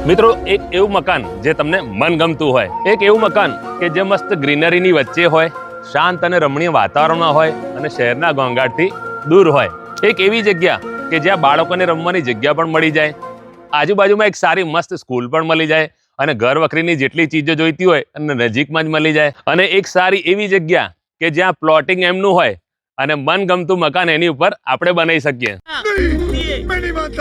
મિત્રો એક એવું મકાન જે તમને મનગમતું હોય, એક એવું મકાન કે જે મસ્ત ગ્રીનરીની વચ્ચે હોય, શાંત અને રમણીય વાતાવરણમાં હોય અને શહેરના ઘોંઘાટથી દૂર હોય, એક એવી જગ્યા કે જ્યાં બાળકોને રમવાની જગ્યા પણ મળી જાય, આજુબાજુમાં એક સારી મસ્ત સ્કૂલ પણ મળી જાય અને ઘર વખરીની જેટલી ચીજો જોઈતી હોય અને નજીકમાં જ મળી જાય, અને એક સારી એવી જગ્યા કે જ્યાં પ્લોટિંગ એમનું હોય અને મનગમતું મકાન એની ઉપર આપણે બનાવી શકીએ.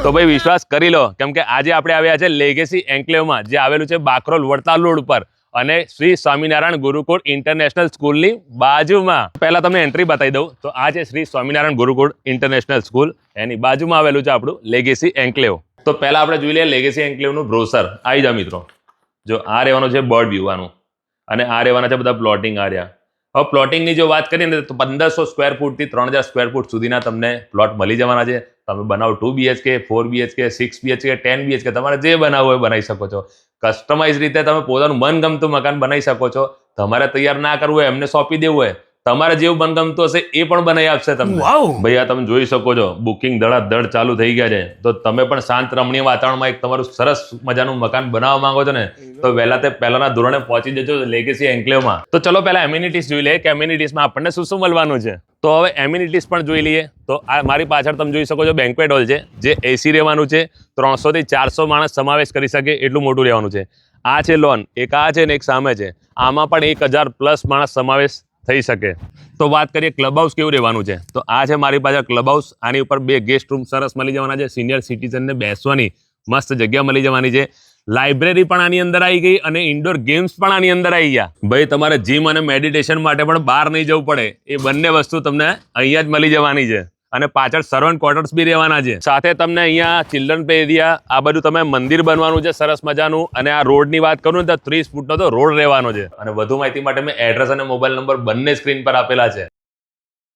તો ભાઈ વિશ્વાસ કરી લો, કેમ કે આજે આપણે આવ્યા છે લેગેસી એન્ક્લેવમાં, જે આવેલું છે બાકરોલ વડતાલ રોડ પર અને શ્રી સ્વામિનારાયણ ગુરુકુળ ઇન્ટરનેશનલ સ્કૂલની બાજુમાં. પહેલા તમને એન્ટ્રી બતાવી દઉં તો આ છે શ્રી સ્વામિનારાયણ ગુરુકુળ ઇન્ટરનેશનલ સ્કૂલ, એની બાજુમાં આવેલું છે આપણું લેગેસી એન્ક્લેવ. તો પહેલા આપણે જોઈ લઈએ લેગેસી એન્ક્લેવનું બ્રોશર. આવી જાઓ મિત્રો, જો આ રહેવાનું છે બર્ડ વ્યૂવાનું અને આ રહેવાના છે બધા પ્લોટિંગ આર્યા. હવે પ્લોટિંગની જો વાત કરીએ ને તો 1500 સ્ક્વેર ફૂટથી 3000 સ્ક્વેર ફૂટ સુધીના તમને પ્લોટ મળી જવાના છે. તમે બનાવો 2 BHK, 4 BHK, 6 BHK, 10 BHK, તમારે જે બનાવવું હોય બનાવી શકો છો. કસ્ટમાઇઝ રીતે તમે પોતાનું મનગમતું મકાન બનાવી શકો છો. તમારે તૈયાર ના કરવું હોય, એમને સોંપી દેવું હોય, તમારે જેવું મનગમતું હશે એ પણ બનાવી આપશે તમને. ભાઈ આ તમે જોઈ શકો છો, બુકિંગ ધડાધડ ચાલુ થઈ ગયા છે. તો તમે પણ શાંત રમણીય વાતાવરણમાં એક તમારું સરસ મજાનું મકાન બનાવવા માંગો છો ને, તો પહેલાના ધોરણે પહોંચી જજો લેગેસી એન્ક્લેવમાં. તો ચલો પહેલા એમ્યુનિટીઝ જોઈ લઈએ કે એમ્યુનિટીઝમાં આપણને શું શું મળવાનું છે. તો હવે એમ્યુનિટીઝ પણ જોઈ લઈએ. તો આ મારી પાછળ તમે જોઈ શકો છો બેન્ક્વેટ હોલ છે, જે AC રહેવાનું છે. 300 થી 400 માણસ સમાવેશ કરી શકે એટલું મોટું રહેવાનું છે. આ છે લોન, એક આ છે ને એક સામે છે, આમાં પણ 1000+ માણસ સમાવેશ થઈ શકે. તો વાત કરીએ ક્લબ હાઉસ કેવું રહેવાનું છે. તો આ છે મારી પાસે ક્લબ હાઉસ. આની ઉપર 2 ગેસ્ટ રૂમ સરસ મળી જવાના છે. સિનિયર સિટીઝનને બેસવાની મસ્ત જગ્યા મળી જવાની છે. લાઇબ્રેરી પણ આની અંદર આવી ગઈ અને ઇન્ડોર ગેમ્સ પણ આની અંદર આવી ગયા. ભાઈ તમારે જીમ અને મેડિટેશન માટે પણ બહાર નહીં જવું પડે, એ બંને વસ્તુ તમને અહીંયા જ મળી જવાની છે. અને પાછળ સર્વન્ટ ક્વાર્ટર્સ બી રહેવાના છે. સાથે તમને અહીંયા ચિલ્ડ્રન પ્લે એરિયા, આ બધું તમે મંદિર બનવાનું છે સરસ મજાનું. અને આ રોડની વાત કરું ને તો 30 ફૂટનો તો રોડ રહેવાનો છે. અને વધુ માહિતી માટે મેં એડ્રેસ અને મોબાઈલ નંબર બંને સ્ક્રીન પર આપેલા છે.